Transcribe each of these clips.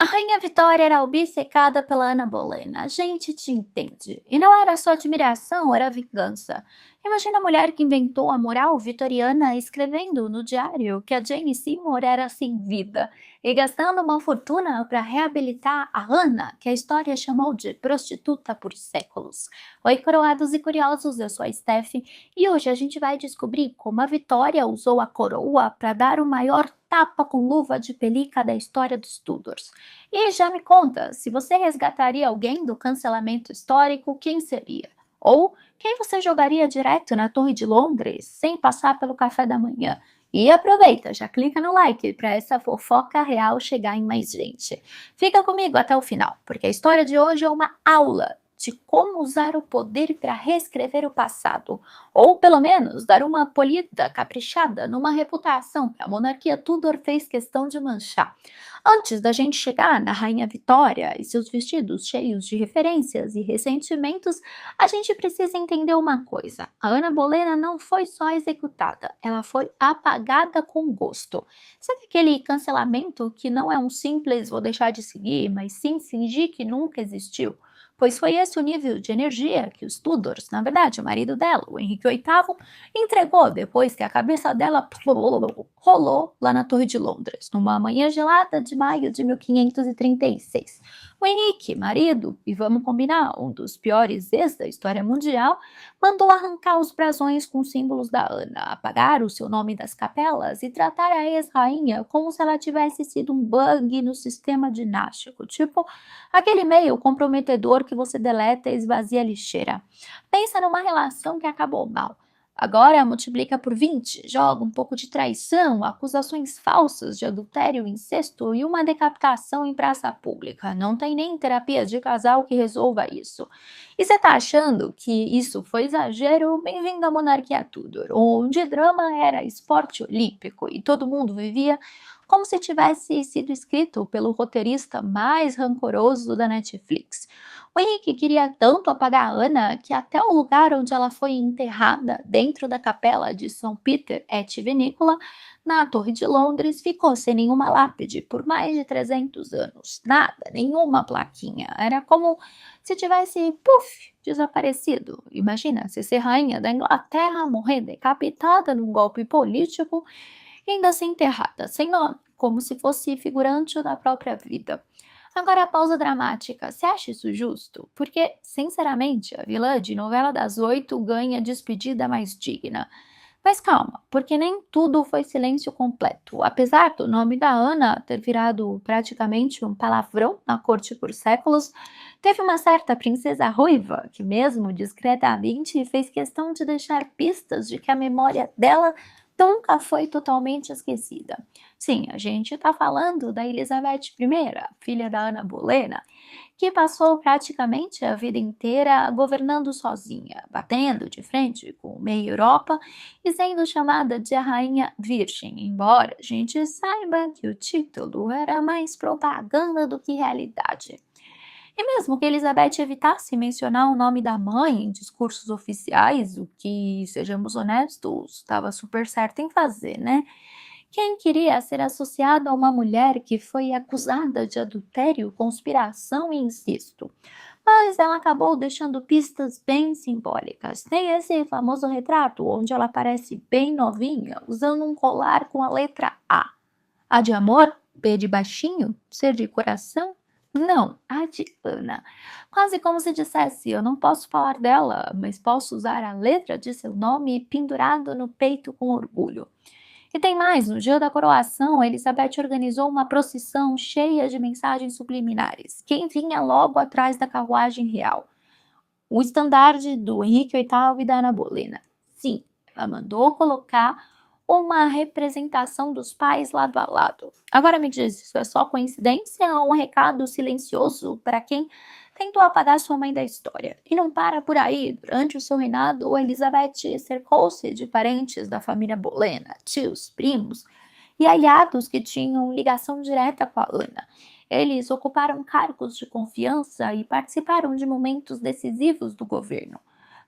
A Rainha Vitória era obcecada pela Ana Bolena. A gente te entende. E não era só admiração, era vingança. Imagina a mulher que inventou a moral vitoriana escrevendo no diário que a Jane Seymour era sem vida e gastando uma fortuna para reabilitar a Ana, que a história chamou de prostituta por séculos. Oi, coroados e curiosos, eu sou a Steph e hoje a gente vai descobrir como a Vitória usou a coroa para dar o maior tapa com luva de pelica da história dos Tudors. E já me conta, se você resgataria alguém do cancelamento histórico, quem seria? Ou quem você jogaria direto na Torre de Londres, sem passar pelo café da manhã? E aproveita, já clica no like para essa fofoca real chegar em mais gente. Fica comigo até o final, porque a história de hoje é uma aula de como usar o poder para reescrever o passado, ou pelo menos dar uma polida, caprichada numa reputação que a monarquia Tudor fez questão de manchar. Antes da gente chegar na Rainha Vitória e seus vestidos cheios de referências e ressentimentos, a gente precisa entender uma coisa: a Ana Bolena não foi só executada, ela foi apagada com gosto. Sabe aquele cancelamento que não é um simples vou deixar de seguir, mas sim fingir que nunca existiu? Pois foi esse o nível de energia que os Tudors, na verdade o marido dela, o Henrique VIII, entregou depois que a cabeça dela rolou lá na Torre de Londres, numa manhã gelada de maio de 1536. O Henrique, marido, e vamos combinar, um dos piores ex da história mundial, mandou arrancar os brasões com símbolos da Ana, apagar o seu nome das capelas e tratar a ex-rainha como se ela tivesse sido um bug no sistema dinástico, tipo aquele e-mail comprometedor que você deleta e esvazia a lixeira. Pensa numa relação que acabou mal. Agora multiplica por 20, joga um pouco de traição, acusações falsas de adultério, incesto e uma decapitação em praça pública. Não tem nem terapia de casal que resolva isso. E você tá achando que isso foi exagero? Bem-vindo à monarquia Tudor, onde drama era esporte olímpico e todo mundo vivia como se tivesse sido escrito pelo roteirista mais rancoroso da Netflix. O Henrique queria tanto apagar a Ana que até o lugar onde ela foi enterrada, dentro da capela de São Peter et Vinícola, na Torre de Londres, ficou sem nenhuma lápide por mais de 300 anos. Nada, nenhuma plaquinha. Era como se tivesse, puf, desaparecido. Imagina se ser rainha da Inglaterra, morrer decapitada num golpe político e ainda ser enterrada, sem nome, como se fosse figurante da própria vida. Agora a pausa dramática, você acha isso justo? Porque, sinceramente, a vilã de novela das 8 ganha despedida mais digna. Mas calma, porque nem tudo foi silêncio completo. Apesar do nome da Ana ter virado praticamente um palavrão na corte por séculos, teve uma certa princesa ruiva que, mesmo discretamente, fez questão de deixar pistas de que a memória dela nunca foi totalmente esquecida. Sim, a gente está falando da Elizabeth I, filha da Ana Bolena, que passou praticamente a vida inteira governando sozinha, batendo de frente com meia Europa e sendo chamada de a Rainha Virgem, embora a gente saiba que o título era mais propaganda do que realidade. E mesmo que Elizabeth evitasse mencionar o nome da mãe em discursos oficiais, o que, sejamos honestos, estava super certo em fazer, né? Quem queria ser associado a uma mulher que foi acusada de adultério, conspiração e incesto? Mas ela acabou deixando pistas bem simbólicas. Tem esse famoso retrato onde ela aparece bem novinha, usando um colar com a letra A. A de amor? B de baixinho? C de coração? Não, a de Ana. Quase como se dissesse: eu não posso falar dela, mas posso usar a letra de seu nome pendurado no peito com orgulho. E tem mais, no dia da coroação, Elizabeth organizou uma procissão cheia de mensagens subliminares. Quem vinha logo atrás da carruagem real? O estandarte do Henrique VIII e da Ana Bolena. Sim, ela mandou colocar uma representação dos pais lado a lado. Agora me diz, isso é só coincidência ou um recado silencioso para quem tentou apagar sua mãe da história? E não para por aí. Durante o seu reinado, Elizabeth cercou-se de parentes da família Bolena, tios, primos e aliados que tinham ligação direta com a Ana. Eles ocuparam cargos de confiança e participaram de momentos decisivos do governo.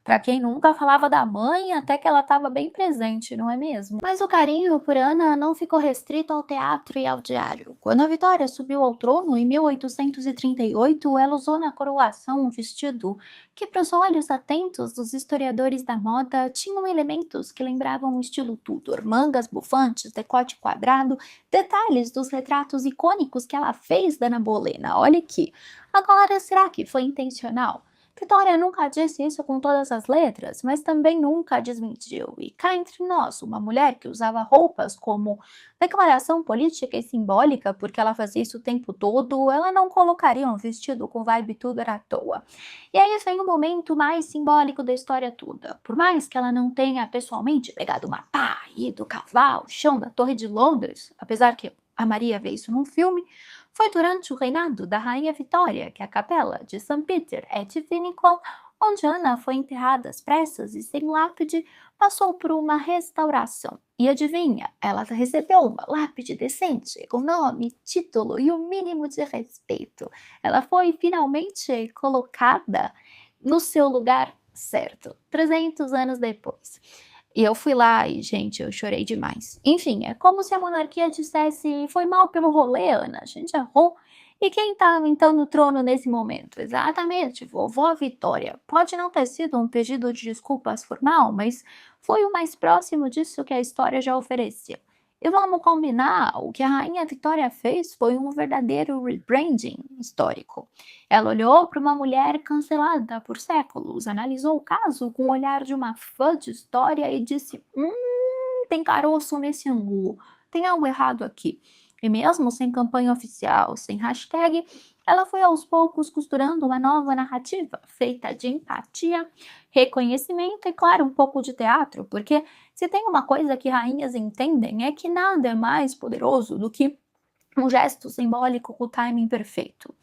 Para quem nunca falava da mãe, até que ela estava bem presente, não é mesmo? Mas o carinho por Ana não ficou restrito ao teatro e ao diário. Quando a Vitória subiu ao trono em 1838, ela usou na coroação um vestido que, para os olhos atentos dos historiadores da moda, tinham elementos que lembravam o estilo Tudor: mangas bufantes, decote quadrado, detalhes dos retratos icônicos que ela fez da Ana Bolena. Olha aqui. Agora, será que foi intencional? Vitória nunca disse isso com todas as letras, mas também nunca desmentiu. E cá entre nós, uma mulher que usava roupas como declaração política e simbólica, porque ela fazia isso o tempo todo, ela não colocaria um vestido com vibe Tudor à toa. E aí vem o momento mais simbólico da história toda. Por mais que ela não tenha pessoalmente pegado uma pá, ido cavar o chão da Torre de Londres, apesar que a Maria vê isso num filme, foi durante o reinado da Rainha Vitória que a capela de St. Peter et Vinicol, onde Ana foi enterrada às pressas e sem lápide, passou por uma restauração. E adivinha, ela recebeu uma lápide decente, com nome, título e o mínimo de respeito. Ela foi finalmente colocada no seu lugar certo, 300 anos depois. E eu fui lá e, gente, eu chorei demais. Enfim, é como se a monarquia dissesse: foi mal pelo rolê, Ana, a gente errou. E quem tá então no trono nesse momento? Exatamente, vovó Vitória. Pode não ter sido um pedido de desculpas formal, mas foi o mais próximo disso que a história já oferecia. E vamos combinar, o que a Rainha Vitória fez foi um verdadeiro rebranding histórico. Ela olhou para uma mulher cancelada por séculos, analisou o caso com o olhar de uma fã de história e disse: tem caroço nesse ângulo, tem algo errado aqui. E mesmo sem campanha oficial, sem hashtag, ela foi aos poucos costurando uma nova narrativa, feita de empatia, reconhecimento e, claro, um pouco de teatro, porque se tem uma coisa que rainhas entendem é que nada é mais poderoso do que um gesto simbólico com o timing perfeito.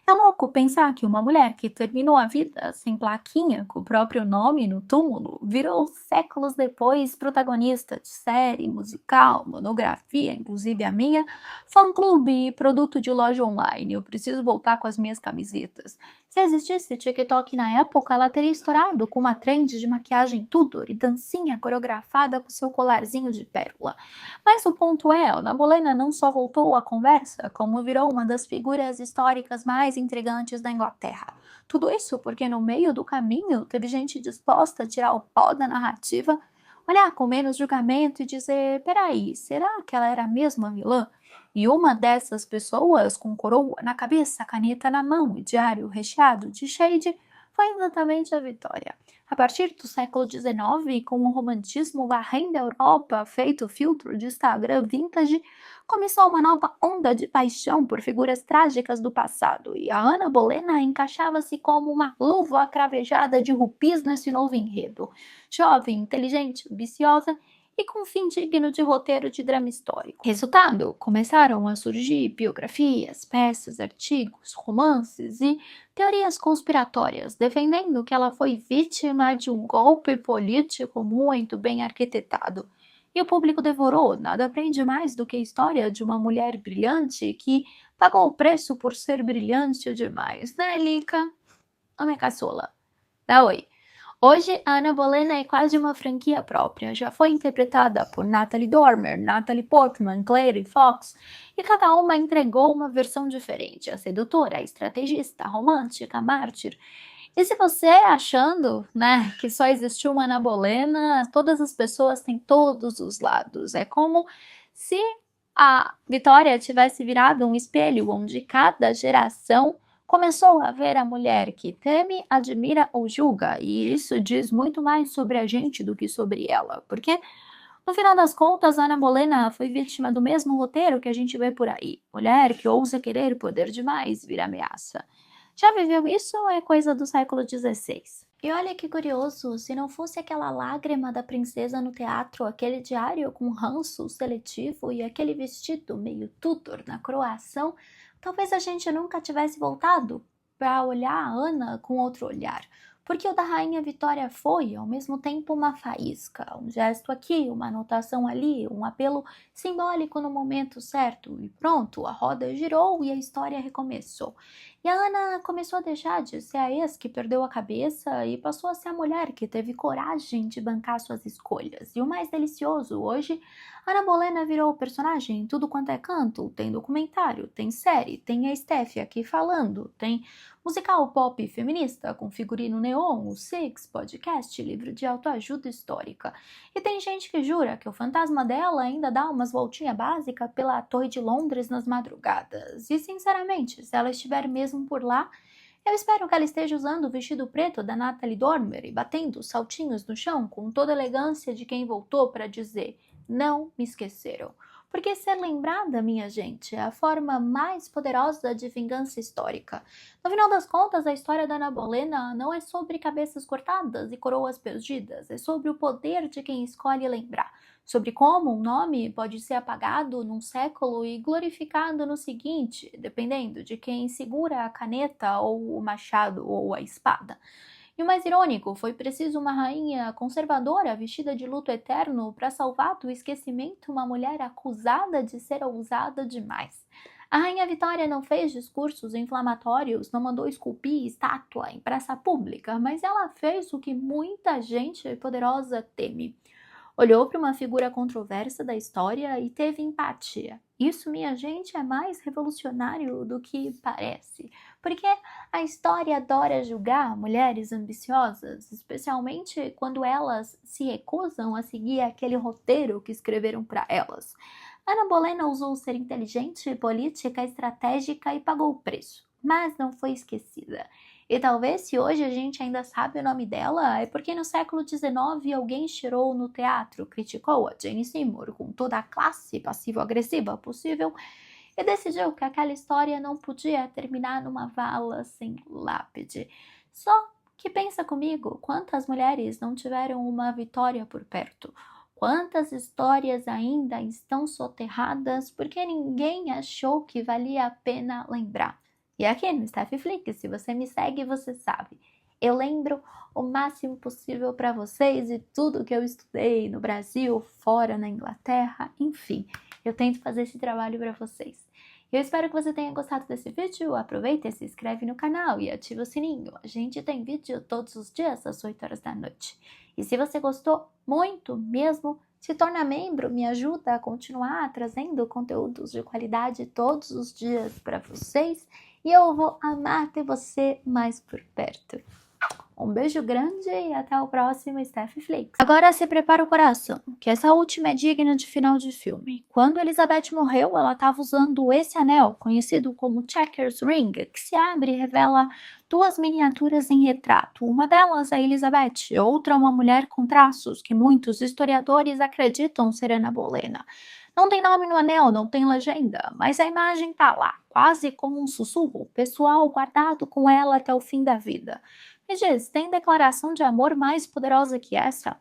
É louco pensar que uma mulher que terminou a vida sem plaquinha com o próprio nome no túmulo virou séculos depois protagonista de série, musical, monografia, inclusive a minha, fã-clube e produto de loja online. Eu preciso voltar com as minhas camisetas. Se existisse TikTok na época, ela teria estourado com uma trend de maquiagem Tudor e dancinha coreografada com seu colarzinho de pérola. Mas o ponto é, Ana Bolena não só voltou à conversa, como virou uma das figuras históricas mais intrigantes da Inglaterra. Tudo isso porque no meio do caminho teve gente disposta a tirar o pó da narrativa, olhar com menos julgamento e dizer: peraí, será que ela era mesmo a vilã? E uma dessas pessoas, com coroa na cabeça, caneta na mão e diário recheado de shade, foi exatamente a Vitória. A partir do século XIX, com o romantismo varrendo a Europa, feito filtro de Instagram vintage, começou uma nova onda de paixão por figuras trágicas do passado, e a Ana Bolena encaixava-se como uma luva cravejada de rupis nesse novo enredo. Jovem, inteligente, ambiciosa e com fim digno de roteiro de drama histórico. Resultado, começaram a surgir biografias, peças, artigos, romances e teorias conspiratórias, defendendo que ela foi vítima de um golpe político muito bem arquitetado. E o público devorou, nada aprende mais do que a história de uma mulher brilhante que pagou o preço por ser brilhante demais, né, Lica? Ô, minha caçula, dá oi. Hoje, a Ana Bolena é quase uma franquia própria. Já foi interpretada por Natalie Dormer, Natalie Portman, Claire Fox, e cada uma entregou uma versão diferente: a sedutora, a estrategista, a romântica, a mártir. E se você achando, né, que só existiu uma Ana Bolena, todas as pessoas têm todos os lados. É como se a Vitória tivesse virado um espelho onde cada geração começou a ver a mulher que teme, admira ou julga, e isso diz muito mais sobre a gente do que sobre ela, porque no final das contas, Ana Bolena foi vítima do mesmo roteiro que a gente vê por aí: mulher que ousa querer poder demais vira ameaça. Já viveu isso ou é coisa do século XVI? E olha que curioso, se não fosse aquela lágrima da princesa no teatro, aquele diário com ranço seletivo e aquele vestido meio Tudor na coroação, talvez a gente nunca tivesse voltado para olhar a Ana com outro olhar. Porque o da Rainha Vitória foi, ao mesmo tempo, uma faísca, um gesto aqui, uma anotação ali, um apelo simbólico no momento certo, e pronto, a roda girou e a história recomeçou. E a Ana começou a deixar de ser a ex que perdeu a cabeça e passou a ser a mulher que teve coragem de bancar suas escolhas. E o mais delicioso, hoje, Ana Bolena virou personagem em tudo quanto é canto. Tem documentário, tem série, tem a Steph aqui falando, tem musical pop feminista com figurino neon, o Six, podcast, livro de autoajuda histórica. E tem gente que jura que o fantasma dela ainda dá umas voltinhas básicas pela Torre de Londres nas madrugadas. E sinceramente, se ela estiver mesmo por lá, eu espero que ela esteja usando o vestido preto da Natalie Dormer e batendo saltinhos no chão com toda a elegância de quem voltou para dizer: não me esqueceram. Porque ser lembrada, minha gente, é a forma mais poderosa de vingança histórica. No final das contas, a história da Ana Bolena não é sobre cabeças cortadas e coroas perdidas, é sobre o poder de quem escolhe lembrar, sobre como um nome pode ser apagado num século e glorificado no seguinte, dependendo de quem segura a caneta ou o machado ou a espada. E o mais irônico, foi preciso uma rainha conservadora vestida de luto eterno para salvar do esquecimento uma mulher acusada de ser ousada demais. A rainha Vitória não fez discursos inflamatórios, não mandou esculpir estátua em praça pública, mas ela fez o que muita gente poderosa teme. Olhou para uma figura controversa da história e teve empatia. Isso, minha gente, é mais revolucionário do que parece, porque a história adora julgar mulheres ambiciosas, especialmente quando elas se recusam a seguir aquele roteiro que escreveram para elas. Ana Bolena usou ser inteligente, política, estratégica e pagou o preço, mas não foi esquecida. E talvez se hoje a gente ainda sabe o nome dela, é porque no século XIX alguém cheirou no teatro, criticou a Jane Seymour com toda a classe passivo-agressiva possível e decidiu que aquela história não podia terminar numa vala sem lápide. Só que pensa comigo, quantas mulheres não tiveram uma vitória por perto? Quantas histórias ainda estão soterradas porque ninguém achou que valia a pena lembrar? E aqui no Steph Flick, se você me segue, você sabe. Eu lembro o máximo possível para vocês e tudo que eu estudei no Brasil, fora, na Inglaterra, enfim. Eu tento fazer esse trabalho para vocês. Eu espero que você tenha gostado desse vídeo. Aproveita e se inscreve no canal e ativa o sininho. A gente tem vídeo todos os dias às 8 horas da noite. E se você gostou muito mesmo, se torna membro, me ajuda a continuar trazendo conteúdos de qualidade todos os dias para vocês. E eu vou amar ter você mais por perto. Um beijo grande e até o próximo Steph Flix. Agora se prepara o coração, que essa última é digna de final de filme. Quando Elizabeth morreu, ela estava usando esse anel, conhecido como Checkers Ring, que se abre e revela duas miniaturas em retrato. Uma delas é Elizabeth, outra uma mulher com traços que muitos historiadores acreditam ser Ana Bolena. Não tem nome no anel, não tem legenda, mas a imagem tá lá, quase como um sussurro pessoal guardado com ela até o fim da vida. Me diz, tem declaração de amor mais poderosa que essa?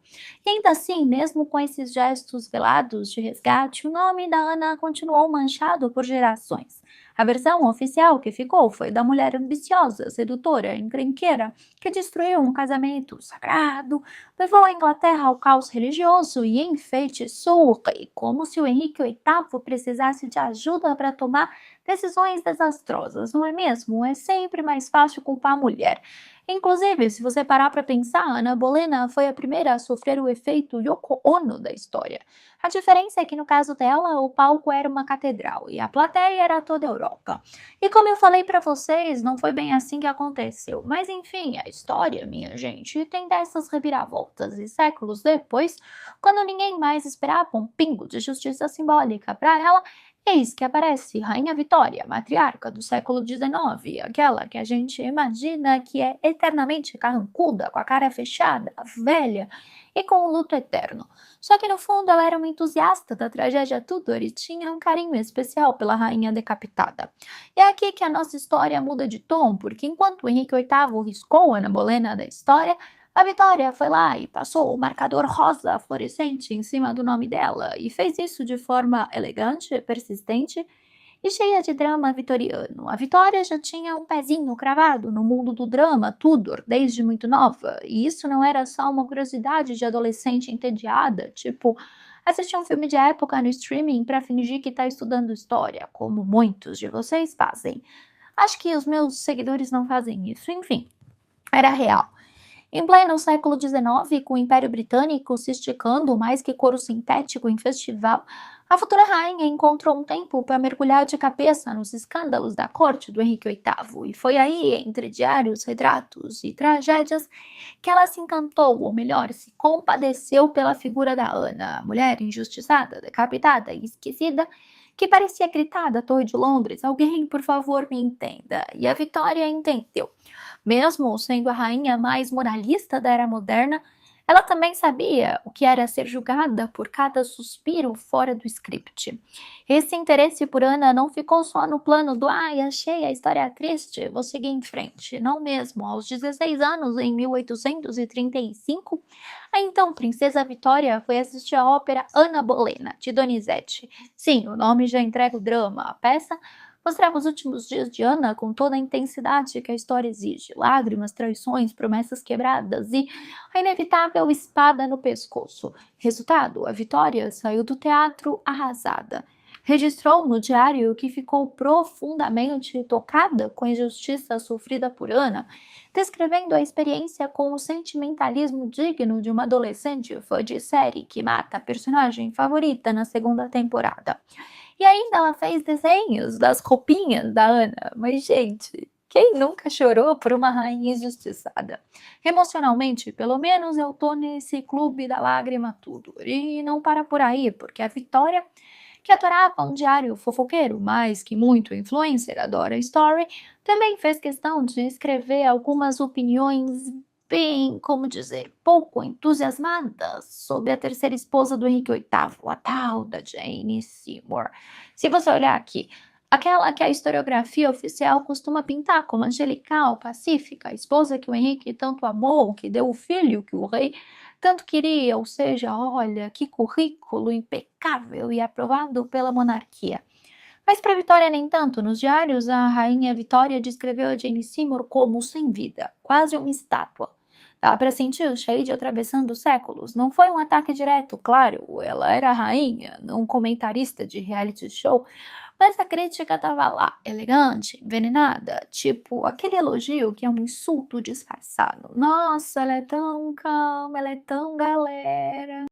E ainda assim, mesmo com esses gestos velados de resgate, o nome da Ana continuou manchado por gerações. A versão oficial que ficou foi da mulher ambiciosa, sedutora, encrenqueira, que destruiu um casamento sagrado, levou a Inglaterra ao caos religioso e enfeitiçou o rei, como se o Henrique VIII precisasse de ajuda para tomar decisões desastrosas, não é mesmo? É sempre mais fácil culpar a mulher. Inclusive, se você parar para pensar, Ana Bolena foi a primeira a sofrer o efeito Yoko Ono da história. A diferença é que no caso dela, o palco era uma catedral e a plateia era toda a Europa. E como eu falei para vocês, não foi bem assim que aconteceu. Mas enfim, a história, minha gente, tem dessas reviravoltas. E séculos depois, quando ninguém mais esperava um pingo de justiça simbólica para ela, eis que aparece Rainha Vitória, matriarca do século XIX, aquela que a gente imagina que é eternamente carrancuda, com a cara fechada, velha e com o luto eterno. Só que no fundo ela era uma entusiasta da tragédia Tudor e tinha um carinho especial pela rainha decapitada. E é aqui que a nossa história muda de tom, porque enquanto Henrique VIII riscou Ana Bolena da história, a Vitória foi lá e passou o marcador rosa fluorescente em cima do nome dela e fez isso de forma elegante, persistente e cheia de drama vitoriano. A Vitória já tinha um pezinho cravado no mundo do drama Tudor desde muito nova, e isso não era só uma curiosidade de adolescente entediada, tipo assistir um filme de época no streaming para fingir que está estudando história, como muitos de vocês fazem. Acho que os meus seguidores não fazem isso, enfim, era real. Em pleno século XIX, com o Império Britânico se esticando mais que couro sintético em festival, a futura rainha encontrou um tempo para mergulhar de cabeça nos escândalos da corte do Henrique VIII, e foi aí, entre diários, retratos e tragédias, que ela se encantou, ou melhor, se compadeceu pela figura da Ana, mulher injustiçada, decapitada e esquecida, que parecia gritar da Torre de Londres: alguém, por favor, me entenda. E a Vitória entendeu. Mesmo sendo a rainha mais moralista da era moderna, ela também sabia o que era ser julgada por cada suspiro fora do script. Esse interesse por Ana não ficou só no plano do "ai, achei a história triste, vou seguir em frente". Não mesmo. Aos 16 anos, em 1835, a então princesa Vitória foi assistir a ópera Ana Bolena, de Donizetti. Sim, o nome já entrega o drama. A peça mostrava os últimos dias de Ana com toda a intensidade que a história exige: lágrimas, traições, promessas quebradas e a inevitável espada no pescoço. Resultado: a Vitória saiu do teatro arrasada. Registrou no diário que ficou profundamente tocada com a injustiça sofrida por Ana, descrevendo a experiência com o sentimentalismo digno de uma adolescente fã de série que mata a personagem favorita na segunda temporada. E ainda ela fez desenhos das roupinhas da Ana. Mas, gente, quem nunca chorou por uma rainha injustiçada? Emocionalmente, pelo menos eu tô nesse clube da lágrima tudo. E não para por aí, porque a Vitória, que adorava um diário fofoqueiro, mais que muito influencer, adora story, também fez questão de escrever algumas opiniões bem, como dizer, pouco entusiasmadas sobre a terceira esposa do Henrique VIII, a tal da Jane Seymour. Se você olhar aqui, aquela que a historiografia oficial costuma pintar como angelical, pacífica, a esposa que o Henrique tanto amou, que deu o filho que o rei tanto queria, ou seja, olha que currículo impecável e aprovado pela monarquia. Mas para Vitória nem tanto. Nos diários, a rainha Vitória descreveu a Jane Seymour como sem vida, quase uma estátua. Dá para sentir o shade atravessando séculos. Não foi um ataque direto, claro, ela era a rainha, não um comentarista de reality show, mas a crítica estava lá, elegante, envenenada, tipo aquele elogio que é um insulto disfarçado. Nossa, ela é tão calma, ela é tão galera.